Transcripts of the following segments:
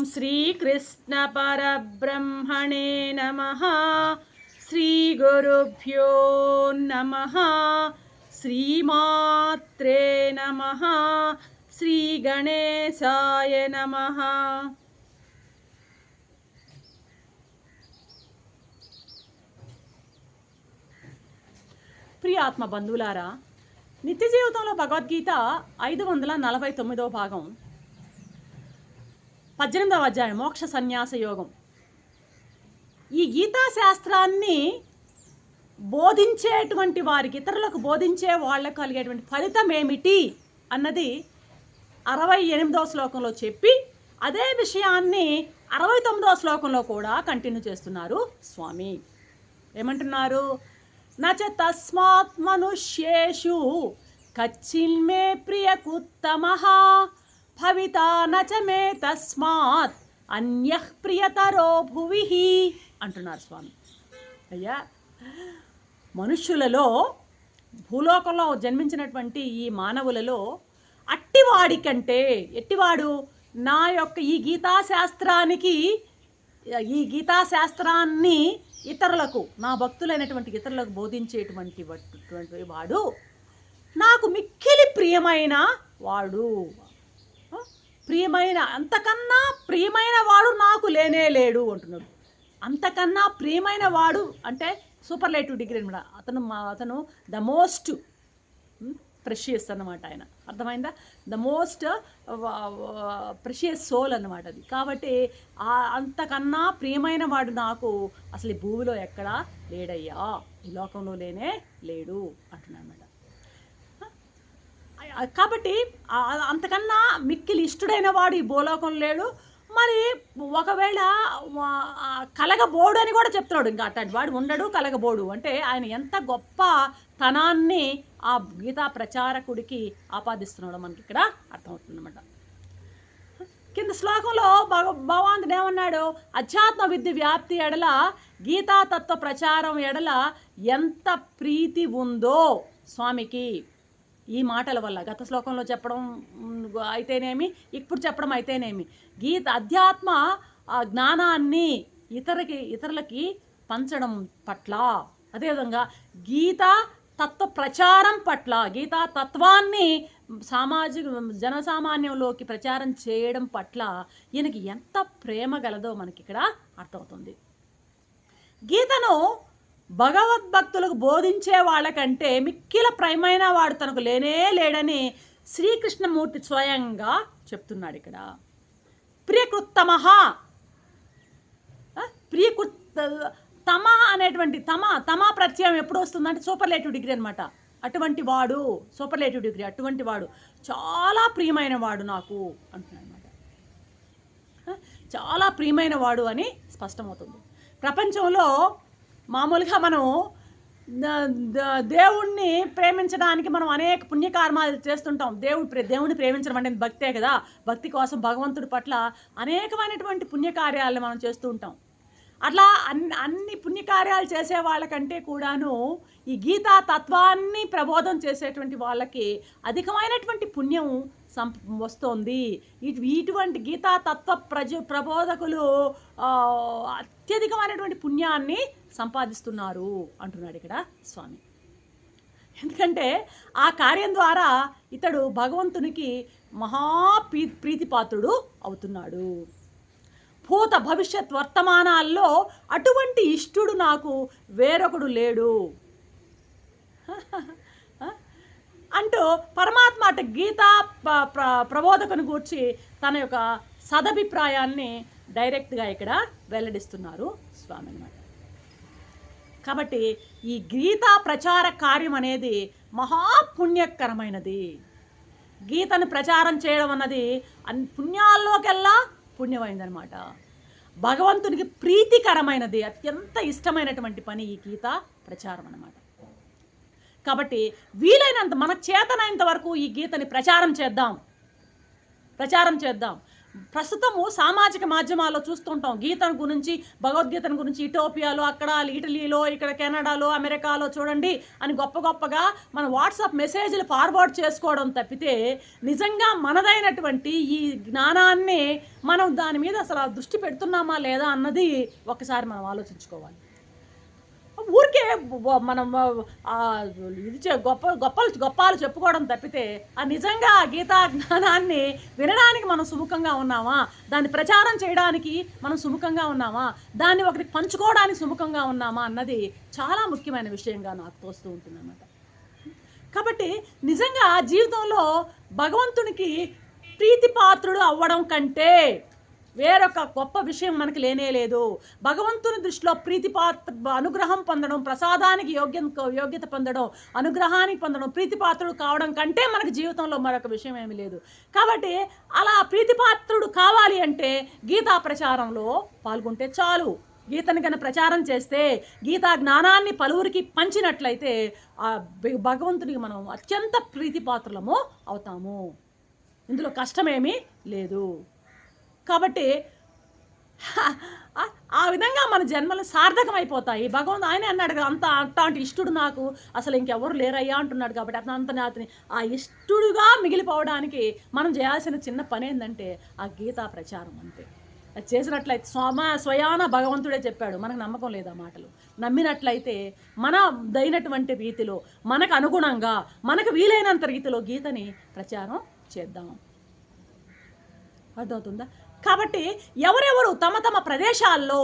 श्रीकृष्ण परब्रह्मणे नमः। श्रीगुरुभ्यो नमः। श्रीमात्रे नमः। श्रीगणेशाय नमः। ప్రియ ఆత్మ బంధువులారా, నిత్య జీవితంలో భగవద్గీత 549వ భాగం 18వ అధ్యాయం మోక్ష సన్యాస యోగం. ఈ గీతా శాస్త్రాన్ని బోధించేటువంటి వారికి, ఇతరులకు బోధించే వాళ్ళకు కలిగేటువంటి ఫలితం ఏమిటి అన్నది 68వ శ్లోకంలో చెప్పి అదే విషయాన్ని 69వ శ్లోకంలో కూడా కంటిన్యూ చేస్తున్నారు స్వామి. ఏమంటున్నారు? నచ తస్మాత్ మనుష్యేషు కచ్చిన్మే ప్రియకుత్తమః భవితా నచ మే తస్మాత్ అన్యః ప్రియతరో భువిః అంటున్నారు స్వామి. అయ్యా, మనుష్యులలో, భూలోకంలో జన్మించినటువంటి ఈ మానవులలో అట్టివాడి కంటే, ఎట్టివాడు నా యొక్క ఈ గీతాశాస్త్రాన్ని ఇతరులకు, నా భక్తులైనటువంటి ఇతరులకు బోధించేటువంటి వాడు నాకు మిక్కిలి ప్రియమైన వాడు. అంతకన్నా ప్రియమైన వాడు నాకు లేనే లేడు అంటున్నాడు. అంతకన్నా ప్రియమైన వాడు అంటే సూపర్లేటివ్ డిగ్రీ అనమాట. అతను ద మోస్ట్ ప్రెషియస్ అన్నమాట. ఆయన అర్థమైందా? ద మోస్ట్ ప్రెషియస్ సోల్ అన్నమాట అది. కాబట్టి అంతకన్నా ప్రియమైన వాడు నాకు అసలు ఈ భూమిలో ఎక్కడా లేడయ్యా, ఈ లోకంలో లేనే లేడు అంటున్నాడు అనమాట. కాబట్టి అంతకన్నా మిక్కిలి ఇష్టడైన వాడు ఈ భూలోకంలో లేడు. మరి ఒకవేళ కలగబోడు అని కూడా చెప్తున్నాడు. ఇంకా అట్లాంటి వాడు ఉండడు, కలగబోడు అంటే ఆయన ఎంత గొప్ప తనాన్ని ఆ గీతా ప్రచారకుడికి ఆపాదిస్తున్నాడు మనకి ఇక్కడ అర్థమవుతుందన్నమాట. కింద శ్లోకంలో భగవంతుడు ఏమన్నాడు? అధ్యాత్మ విద్య వ్యాప్తి ఎడల, గీతాతత్వ ప్రచారం ఎడల ఎంత ప్రీతి ఉందో స్వామికి ఈ మాటల వల్ల. గత శ్లోకంలో చెప్పడం అయితేనేమి, ఇప్పుడు చెప్పడం అయితేనేమి, అధ్యాత్మ జ్ఞానాన్ని ఇతరులకి పంచడం పట్ల, అదేవిధంగా గీతా తత్వ ప్రచారం పట్ల, గీతా తత్వాన్ని జనసామాన్యంలోకి ప్రచారం చేయడం పట్ల ఈయనకి ఎంత ప్రేమ గలదో మనకి ఇక్కడ అర్థమవుతుంది. గీతను భగవద్భక్తులకు బోధించే వాళ్ళకంటే మిక్కిల ప్రియమైన వాడు తనకు లేనే లేడని శ్రీకృష్ణమూర్తి స్వయంగా చెప్తున్నాడు ఇక్కడ. ప్రియకృత్తమః, తమ అనేటువంటి తమ ప్రత్యయం ఎప్పుడు వస్తుందంటే సూపర్లేటివ్ డిగ్రీ అనమాట. అటువంటి వాడు, సూపర్లేటివ్ డిగ్రీ, అటువంటి వాడు చాలా ప్రియమైన వాడు నాకు అంటున్నాడు అనమాట. చాలా ప్రియమైన వాడు అని స్పష్టమవుతుంది. ప్రపంచంలో మామూలుగా మనం దేవుణ్ణి ప్రేమించడానికి మనం అనేక పుణ్యకర్మాలు చేస్తుంటాం. దేవుణ్ణి ప్రేమించడం అంటే భక్తే కదా. భక్తి కోసం భగవంతుడి పట్ల అనేకమైనటువంటి పుణ్యకార్యాలను మనం చేస్తూ ఉంటాం. అట్లా అన్ని పుణ్యకార్యాలు చేసే వాళ్ళకంటే కూడాను ఈ గీతా తత్వాన్ని ప్రబోధం చేసేటువంటి వాళ్ళకి అధికమైనటువంటి పుణ్యం వస్తోంది. ఇటువంటి గీతా తత్వ ప్రబోధకులు అత్యధికమైనటువంటి పుణ్యాన్ని సంపాదిస్తున్నారు అంటున్నాడు ఇక్కడ స్వామి. ఎందుకంటే ఆ కార్యం ద్వారా ఇతడు భగవంతునికి ప్రీతిపాత్రుడు అవుతున్నాడు. భూత భవిష్యత్ వర్తమానాల్లో అటువంటి ఇష్టుడు నాకు వేరొకడు లేడు అంటూ పరమాత్మ అటు గీతా ప్రబోధకుని గూర్చి తన యొక్క సదభిప్రాయాన్ని డైరెక్ట్గా ఇక్కడ వెల్లడిస్తున్నారు స్వామి అన్నమాట. కాబట్టి ఈ గీతా ప్రచార కార్యం అనేది మహాపుణ్యకరమైనది. గీతను ప్రచారం చేయడం అన్నది పుణ్యాల్లోకెల్లా పుణ్యమైందనమాట. భగవంతునికి ప్రీతికరమైనది, అత్యంత ఇష్టమైనటువంటి పని ఈ గీతా ప్రచారం అన్నమాట. కాబట్టి వీలైనంత, మన చేతనైనంత వరకు ఈ గీతని ప్రచారం చేద్దాం. ప్రస్తుతము సామాజిక మాధ్యమాల్లో చూస్తుంటాం గీతను గురించి, భగవద్గీతను గురించి ఇటోపియాలో, అక్కడ ఇటలీలో, ఇక్కడ కెనడాలో, అమెరికాలో చూడండి అని గొప్పగా మన వాట్సాప్ మెసేజ్లు ఫార్వర్డ్ చేసుకోవడం తప్పితే నిజంగా మనదైనటువంటి ఈ జ్ఞానాన్ని మనం దాని మీద అసలు దృష్టి పెడుతున్నామా లేదా అన్నది ఒకసారి మనం ఆలోచించుకోవాలి. ఊరికే మనం ఇది గొప్పాలు చెప్పుకోవడం తప్పితే నిజంగా ఆ గీతా జ్ఞానాన్ని వినడానికి మనం సుముఖంగా ఉన్నామా, దాన్ని ప్రచారం చేయడానికి మనం సుముఖంగా ఉన్నామా, దాన్ని ఒకరికి పంచుకోవడానికి సుముఖంగా ఉన్నామా అన్నది చాలా ముఖ్యమైన విషయంగా నాకు తోస్తూ ఉంటుంది అన్నమాట. కాబట్టి నిజంగా జీవితంలో భగవంతునికి ప్రీతిపాత్రుడు అవ్వడం కంటే వేరొక గొప్ప విషయం మనకి లేనే లేదు. భగవంతుని దృష్టిలో ప్రీతిపాత్ర అనుగ్రహం పొందడం, ప్రసాదానికి యోగ్యత పొందడం, అనుగ్రహానికి పొందడం, ప్రీతిపాత్రుడు కావడం కంటే మనకి జీవితంలో మరొక విషయం ఏమీ లేదు. కాబట్టి అలా ప్రీతిపాత్రుడు కావాలి అంటే గీతా ప్రచారంలో పాల్గొంటే చాలు. గీతని కన్నా ప్రచారం చేస్తే, గీతా జ్ఞానాన్ని పలువురికి పంచినట్లయితే ఆ భగవంతుడికి మనం అత్యంత ప్రీతిపాత్రులము అవుతాము. ఇందులో కష్టమేమీ లేదు. కాబట్టి ఆ విధంగా మన జన్మలు సార్థకమైపోతాయి. భగవంతుడు ఆయనే అన్నాడు కదా, అంతటి ఇష్టుడు నాకు అసలు ఇంకెవరు లేరయ్యా అంటున్నాడు. కాబట్టి అతని ఆ ఇష్టుడుగా మిగిలిపోవడానికి మనం చేయాల్సిన చిన్న పని ఏంటంటే ఆ గీతా ప్రచారం అంతే. అది చేసినట్లయితే స్వయాన భగవంతుడే చెప్పాడు. మనకు నమ్మకం లేదా మాటలు? నమ్మినట్లయితే మన దైనటువంటి రీతిలో, మనకు అనుగుణంగా, మనకు వీలైనంత రీతిలో గీతని ప్రచారం చేద్దాం. అర్థమవుతుందా? కాబట్టి ఎవరెవరు తమ తమ ప్రదేశాల్లో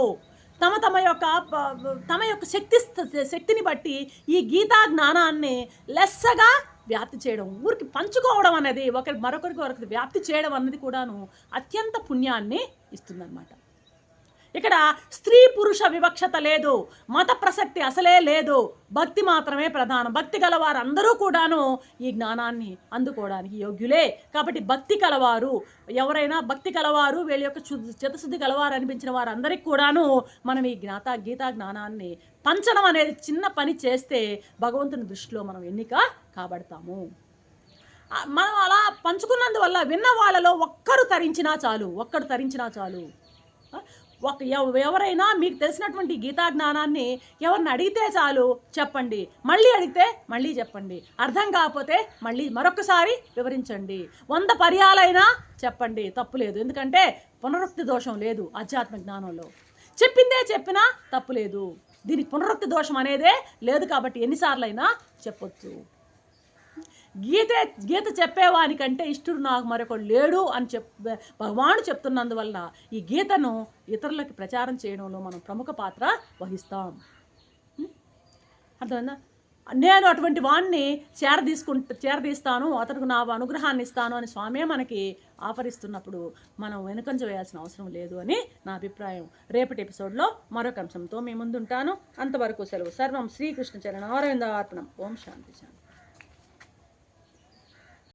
తమ యొక్క శక్తిని బట్టి ఈ గీతా జ్ఞానాన్ని లెస్సగా వ్యాప్తి చేయడం, ఊరికి పంచుకోవడం అనేది మరొకరికి వ్యాప్తి చేయడం అన్నది కూడాను అత్యంత పుణ్యాన్ని ఇస్తుందన్నమాట. ఇక్కడ స్త్రీ పురుష వివక్షత లేదు, మత ప్రసక్తి అసలే లేదు, భక్తి మాత్రమే ప్రధానం. భక్తి గలవారు అందరూ కూడాను ఈ జ్ఞానాన్ని అందుకోవడానికి యోగ్యులే. కాబట్టి భక్తి కలవారు ఎవరైనా, భక్తి కలవారు వీళ్ళ యొక్క చిత్తశుద్ధి కలవారు అనిపించిన వారందరికీ కూడాను మనం ఈ గీతా జ్ఞానాన్ని పంచడం అనేది చిన్న పని చేస్తే భగవంతుని దృష్టిలో మనం ఎన్నిక కాబడతాము. మనం అలా పంచుకున్నందువల్ల విన్న వాళ్ళలో ఒక్కరు తరించినా చాలు. ఎవరైనా మీకు తెలిసినటువంటి గీతా జ్ఞానాన్ని ఎవరిని అడిగితే చాలు చెప్పండి, మళ్ళీ అడిగితే మళ్ళీ చెప్పండి, అర్థం కాకపోతే మళ్ళీ మరొకసారి వివరించండి, 100 పర్యాలైనా చెప్పండి, తప్పులేదు. ఎందుకంటే పునరుక్తి దోషం లేదు ఆధ్యాత్మిక జ్ఞానంలో. చెప్పిందే చెప్పినా తప్పులేదు, దీనికి పునరుక్తి దోషం అనేదే లేదు. కాబట్టి ఎన్నిసార్లైనా చెప్పొచ్చు. గీత చెప్పేవానికంటే ఇష్టుడు నాకు మరొకడు లేడు అని భగవానుడు చెప్తున్నందువల్ల ఈ గీతను ఇతరులకి ప్రచారం చేయడంలో మనం ప్రముఖ పాత్ర వహిస్తాం. అర్థమైందా? నేను అటువంటి వాడిని చేరదీస్తాను, అతనికి నా అనుగ్రహాన్ని ఇస్తాను అని స్వామే మనకి ఆఫర్ ఇస్తున్నప్పుడు మనం వెనుకంజ వేయాల్సిన అవసరం లేదు అని నా అభిప్రాయం. రేపటి ఎపిసోడ్లో మరొక అంశంతో మీ ముందుంటాను. అంతవరకు సెలవు. సర్వం శ్రీకృష్ణ చరణారవిందార్పణం. ఓం శాంతి శాంతి.